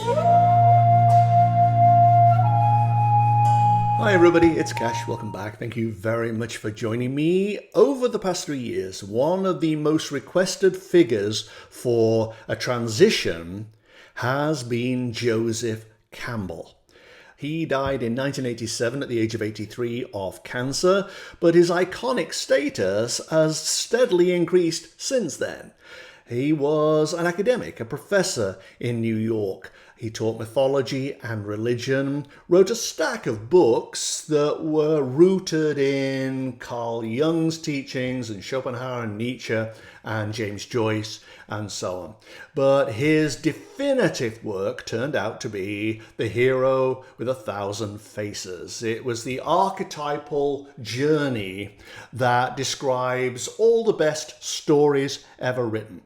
Hi everybody, it's Cash. Welcome back. Thank you very much for joining me. Over the past 3 years, one of the most requested figures for a transition has been Joseph Campbell. He died in 1987 at the age of 83 of cancer, but his iconic status has steadily increased since then. He was an academic, a professor in New York. He taught mythology and religion, wrote a stack of books that were rooted in Carl Jung's teachings and Schopenhauer and Nietzsche and James Joyce and so on. But his definitive work turned out to be The Hero with a Thousand Faces. It was the archetypal journey that describes all the best stories ever written.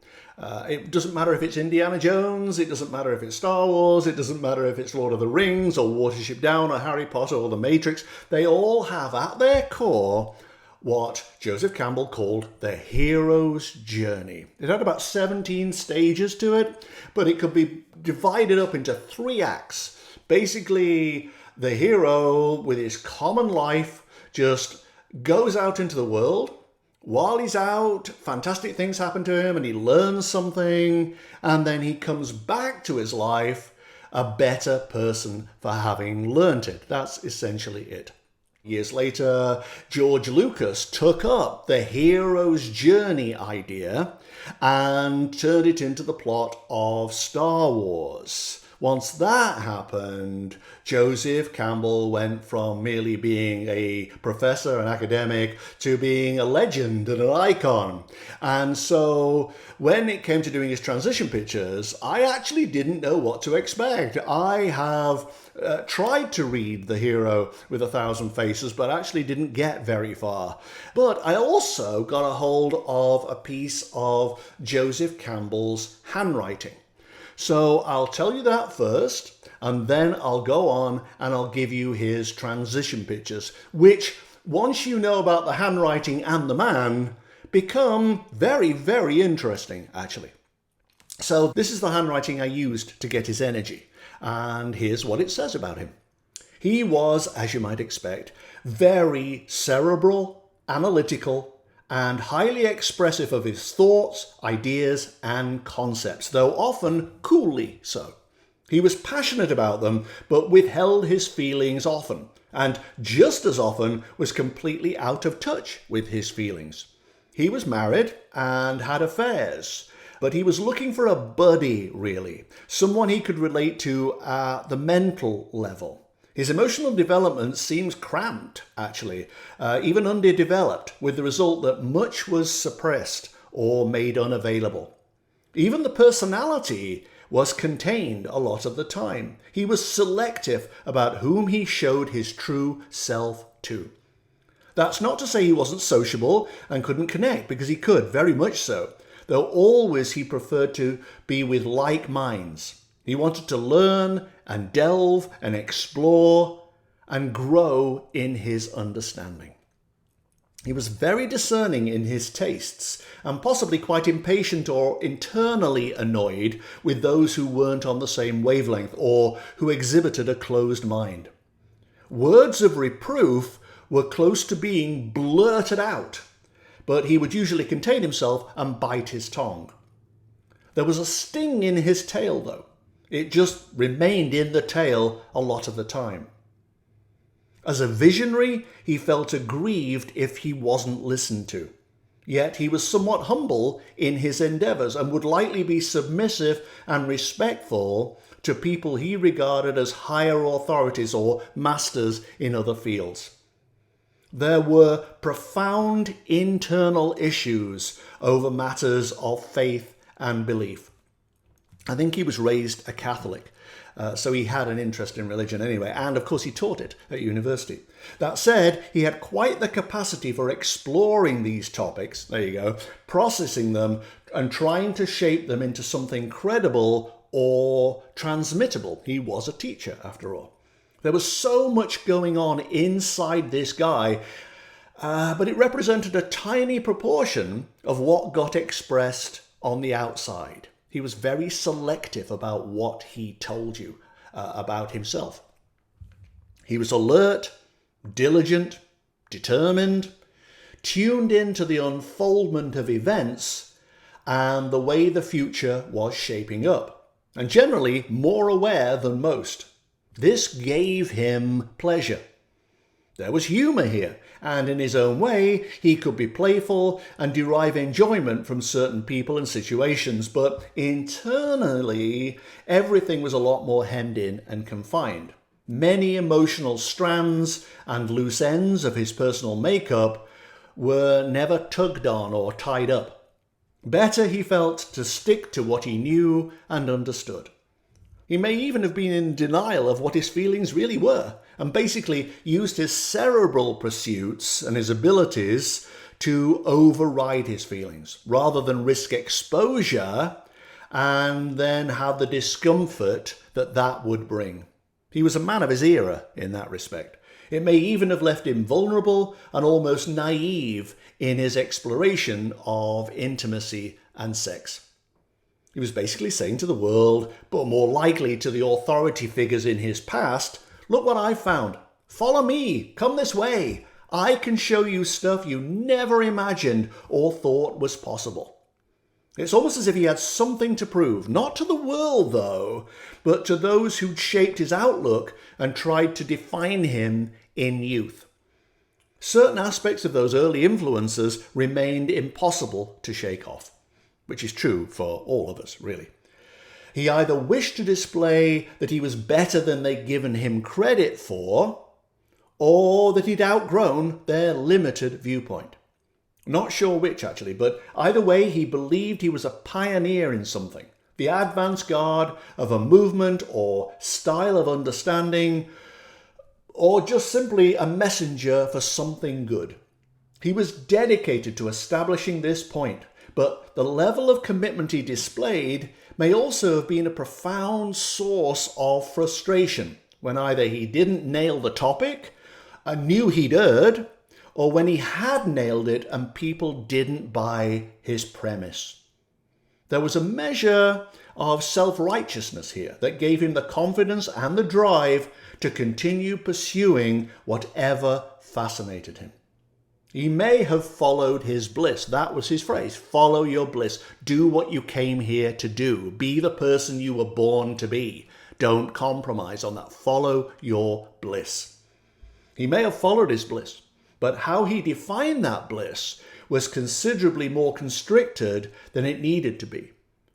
It doesn't matter if it's Indiana Jones, it doesn't matter if it's Star Wars, it doesn't matter if it's Lord of the Rings or Watership Down or Harry Potter or The Matrix. They all have at their core what Joseph Campbell called the hero's journey. It had about 17 stages to it, but it could be divided up into 3 acts. Basically, the hero with his common life just goes out into the world. While he's out, fantastic things happen to him and he learns something, and then he comes back to his life a better person for having learnt it. That's essentially it. Years later, George Lucas took up the hero's journey idea and turned it into the plot of Star Wars. Once that happened, Joseph Campbell went from merely being a professor, an academic, to being a legend and an icon. And so when it came to doing his transition pictures, I actually didn't know what to expect. I have tried to read The Hero with a Thousand Faces, but actually didn't get very far. But I also got a hold of a piece of Joseph Campbell's handwriting. So I'll tell you that first, and then I'll go on and I'll give you his transition pictures, which, once you know about the handwriting and the man, become very, very interesting, actually. So this is the handwriting I used to get his energy, and here's what it says about him. He was, as you might expect, very cerebral, analytical, and highly expressive of his thoughts, ideas, and concepts, though often coolly so. He was passionate about them, but withheld his feelings often, and just as often was completely out of touch with his feelings. He was married and had affairs, but he was looking for a buddy, really, someone he could relate to at the mental level. His emotional development seems cramped, actually, even underdeveloped, with the result that much was suppressed or made unavailable. Even the personality was contained a lot of the time. He was selective about whom he showed his true self to. That's not to say he wasn't sociable and couldn't connect, because he could, very much so, though always he preferred to be with like minds. He wanted to learn and delve and explore and grow in his understanding. He was very discerning in his tastes and possibly quite impatient or internally annoyed with those who weren't on the same wavelength or who exhibited a closed mind. Words of reproof were close to being blurted out, but he would usually contain himself and bite his tongue. There was a sting in his tail, though. It just remained in the tail a lot of the time. As a visionary, he felt aggrieved if he wasn't listened to. Yet he was somewhat humble in his endeavours and would likely be submissive and respectful to people he regarded as higher authorities or masters in other fields. There were profound internal issues over matters of faith and belief. I think he was raised a Catholic, so he had an interest in religion anyway, and of course he taught it at university. That said, he had quite the capacity for exploring these topics, there you go, processing them and trying to shape them into something credible or transmittable. He was a teacher, after all. There was so much going on inside this guy, but it represented a tiny proportion of what got expressed on the outside. He was very selective about what he told you about himself. He was alert, diligent, determined, tuned into the unfoldment of events and the way the future was shaping up, and generally more aware than most. This gave him pleasure. There was humour here, and in his own way, he could be playful and derive enjoyment from certain people and situations, but internally, everything was a lot more hemmed in and confined. Many emotional strands and loose ends of his personal makeup were never tugged on or tied up. Better, he felt, to stick to what he knew and understood. He may even have been in denial of what his feelings really were, and basically used his cerebral pursuits and his abilities to override his feelings, rather than risk exposure and then have the discomfort that would bring. He was a man of his era in that respect. It may even have left him vulnerable and almost naive in his exploration of intimacy and sex. He was basically saying to the world, but more likely to the authority figures in his past, look what I found. Follow me. Come this way. I can show you stuff you never imagined or thought was possible. It's almost as if he had something to prove, not to the world though, but to those who'd shaped his outlook and tried to define him in youth. Certain aspects of those early influences remained impossible to shake off, which is true for all of us, really. He either wished to display that he was better than they'd given him credit for, or that he'd outgrown their limited viewpoint. Not sure which, actually, but either way, he believed he was a pioneer in something, the advance guard of a movement or style of understanding, or just simply a messenger for something good. He was dedicated to establishing this point, but the level of commitment he displayed may also have been a profound source of frustration when either he didn't nail the topic and knew he'd erred, or when he had nailed it and people didn't buy his premise. There was a measure of self-righteousness here that gave him the confidence and the drive to continue pursuing whatever fascinated him. He may have followed his bliss. That was his phrase. Follow your bliss. Do what you came here to do. Be the person you were born to be. Don't compromise on that. Follow your bliss. He may have followed his bliss, but how he defined that bliss was considerably more constricted than it needed to be.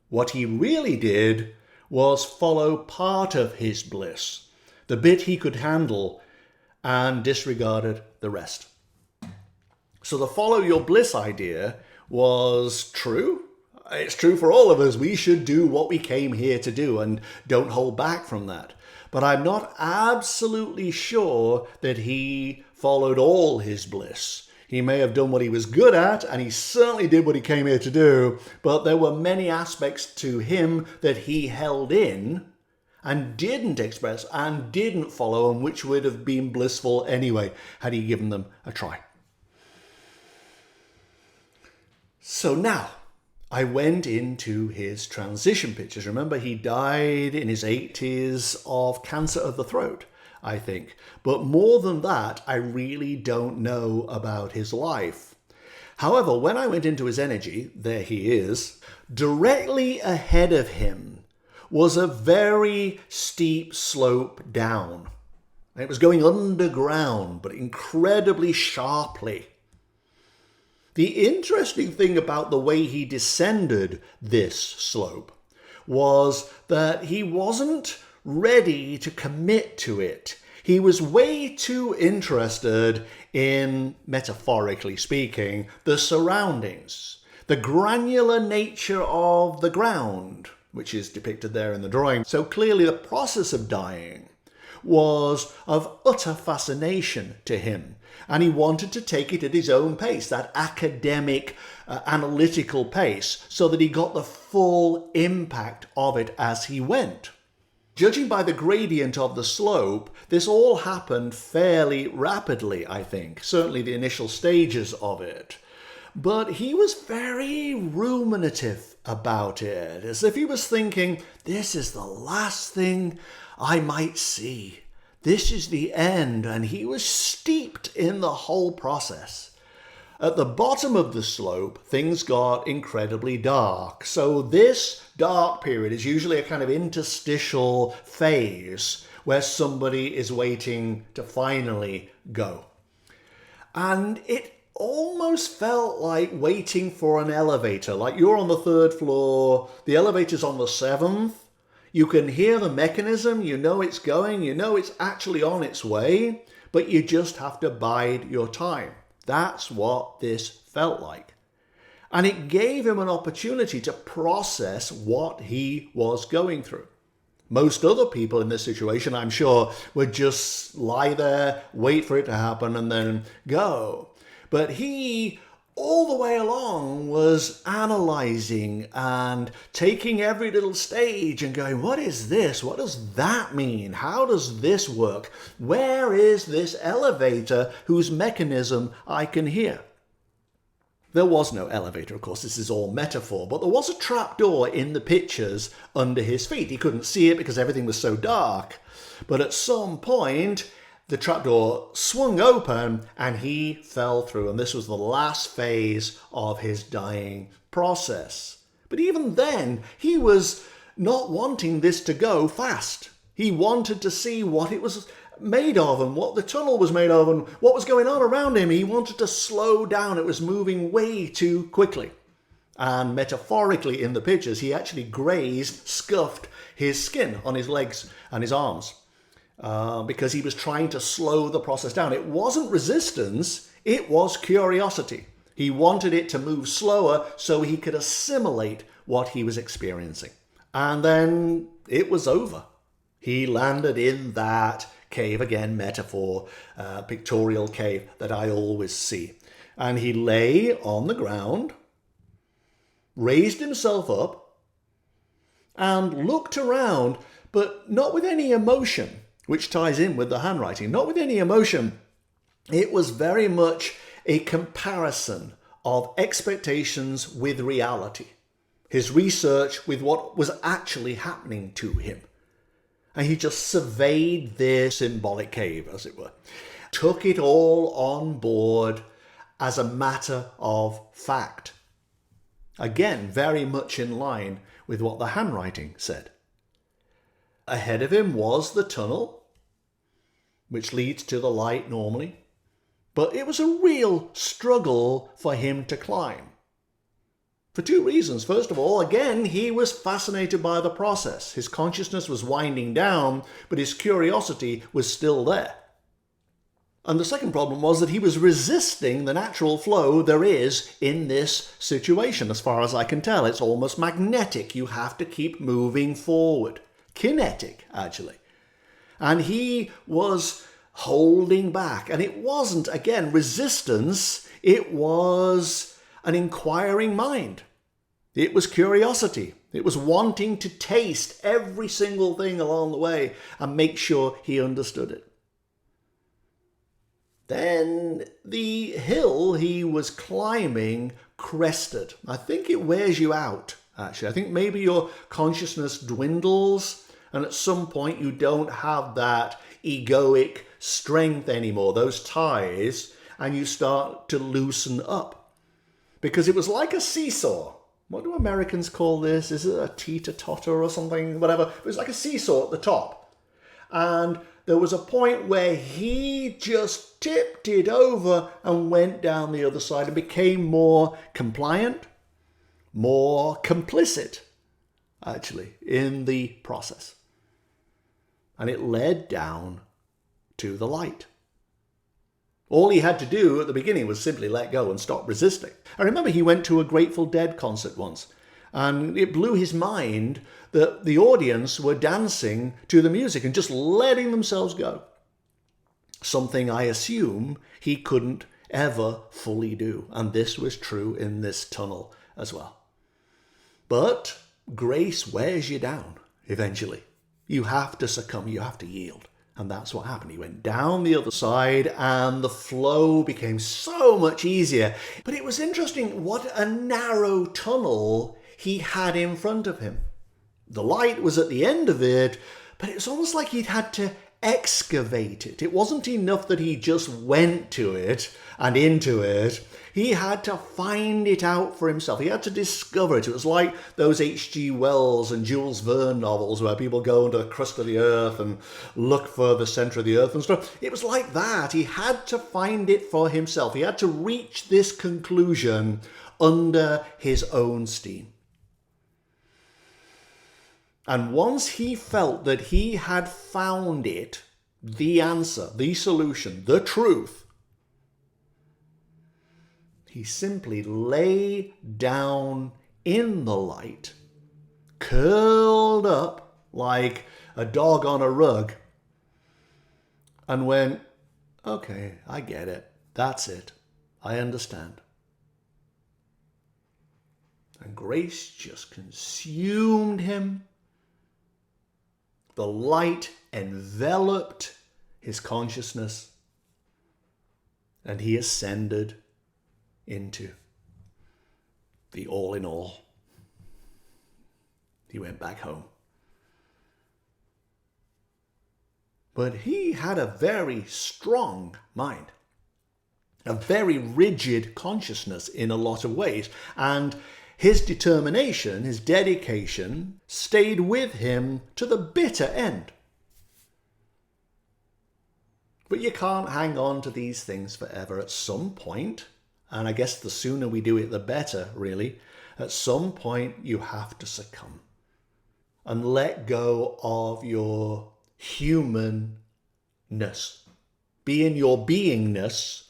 What he really did was follow part of his bliss, the bit he could handle, and disregarded the rest. So the follow your bliss idea was true. It's true for all of us. We should do what we came here to do and don't hold back from that. But I'm not absolutely sure that he followed all his bliss. He may have done what he was good at, and he certainly did what he came here to do, but there were many aspects to him that he held in and didn't express and didn't follow, and which would have been blissful anyway had he given them a try. So now, I went into his transition pictures. Remember, he died in his 80s of cancer of the throat, I think. But more than that, I really don't know about his life. However, when I went into his energy, there he is, directly ahead of him was a very steep slope down. It was going underground, but incredibly sharply. The interesting thing about the way he descended this slope was that he wasn't ready to commit to it. He was way too interested in, metaphorically speaking, the surroundings, the granular nature of the ground, which is depicted there in the drawing. So clearly the process of dying was of utter fascination to him. And he wanted to take it at his own pace, that academic, analytical pace, so that he got the full impact of it as he went. Judging by the gradient of the slope, this all happened fairly rapidly, I think. Certainly the initial stages of it. But he was very ruminative about it, as if he was thinking, this is the last thing I might see. This is the end, and he was steeped in the whole process. At the bottom of the slope, things got incredibly dark. So this dark period is usually a kind of interstitial phase where somebody is waiting to finally go. And it almost felt like waiting for an elevator. Like you're on the 3rd floor, the elevator's on the 7th. You can hear the mechanism, you know it's going, you know it's actually on its way, but you just have to bide your time. That's what this felt like. And it gave him an opportunity to process what he was going through. Most other people in this situation, I'm sure, would just lie there, wait for it to happen, and then go. But he, all the way along, was analyzing and taking every little stage and going, what is this? What does that mean? How does this work? Where is this elevator whose mechanism I can hear? There was no elevator, of course, this is all metaphor, but there was a trapdoor in the pictures under his feet. He couldn't see it because everything was so dark. But at some point, the trapdoor swung open and he fell through. And this was the last phase of his dying process. But even then, he was not wanting this to go fast. He wanted to see what it was made of and what the tunnel was made of and what was going on around him. He wanted to slow down. It was moving way too quickly. And metaphorically in the pictures, he actually scuffed his skin on his legs and his arms because he was trying to slow the process down. It wasn't resistance, it was curiosity. He wanted it to move slower so he could assimilate what he was experiencing. And then it was over. He landed in that cave, again, metaphor, pictorial cave that I always see. And he lay on the ground, raised himself up, and looked around, but not with any emotion, which ties in with the handwriting, not with any emotion. It was very much a comparison of expectations with reality, his research with what was actually happening to him. And he just surveyed this symbolic cave, as it were, took it all on board as a matter of fact. Again, very much in line with what the handwriting said. Ahead of him was the tunnel, which leads to the light normally, but it was a real struggle for him to climb. For two reasons. First of all, again, he was fascinated by the process. His consciousness was winding down, but his curiosity was still there. And the second problem was that he was resisting the natural flow there is in this situation. As far as I can tell, it's almost magnetic. You have to keep moving forward. Kinetic, actually. And he was holding back. And it wasn't, again, resistance. It was an inquiring mind. It was curiosity. It was wanting to taste every single thing along the way and make sure he understood it. Then the hill he was climbing crested. I think it wears you out, actually. I think maybe your consciousness dwindles and at some point you don't have that egoic strength anymore, those ties, and you start to loosen up. Because it was like a seesaw. What do Americans call this? Is it a teeter-totter or something? Whatever. It was like a seesaw at the top. And there was a point where he just tipped it over and went down the other side and became more compliant, more complicit, actually, in the process. And it led down to the light. All he had to do at the beginning was simply let go and stop resisting. I remember he went to a Grateful Dead concert once, and it blew his mind that the audience were dancing to the music and just letting themselves go. Something I assume he couldn't ever fully do, and this was true in this tunnel as well. But grace wears you down eventually. You have to succumb, you have to yield. And that's what happened. He went down the other side and the flow became so much easier. But it was interesting what a narrow tunnel he had in front of him. The light was at the end of it, but it was almost like he'd had to excavate it. It wasn't enough that he just went to it and into it. He had to find it out for himself. He had to discover it. It was like those H.G. Wells and Jules Verne novels where people go under the crust of the earth and look for the center of the earth and stuff. It was like that. He had to find it for himself. He had to reach this conclusion under his own steam. And once he felt that he had found it, the answer, the solution, the truth, he simply lay down in the light, curled up like a dog on a rug, and went, okay, I get it. That's it. I understand. And grace just consumed him. The light enveloped his consciousness, and he ascended into the all in all. He went back home. But he had a very strong mind, a very rigid consciousness in a lot of ways, and his determination, his dedication, stayed with him to the bitter end. But you can't hang on to these things forever. At some point, and I guess the sooner we do it, the better, really, at some point you have to succumb and let go of your humanness. Be in your beingness,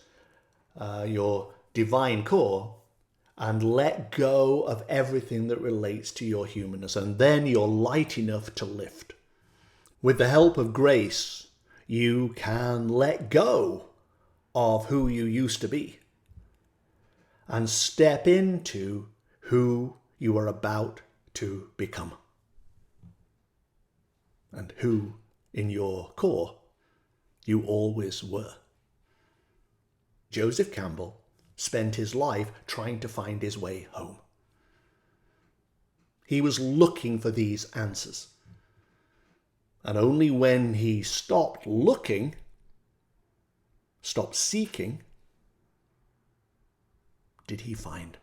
your divine core, and let go of everything that relates to your humanness. And then you're light enough to lift. With the help of grace, you can let go of who you used to be and step into who you are about to become. And who, in your core, you always were. Joseph Campbell spent his life trying to find his way home. He was looking for these answers. And only when he stopped looking, stopped seeking, did he find.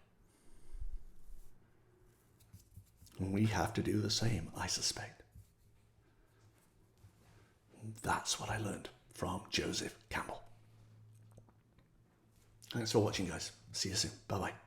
And we have to do the same, I suspect. That's what I learned from Joseph Campbell. Thanks for watching, guys. See you soon. Bye-bye.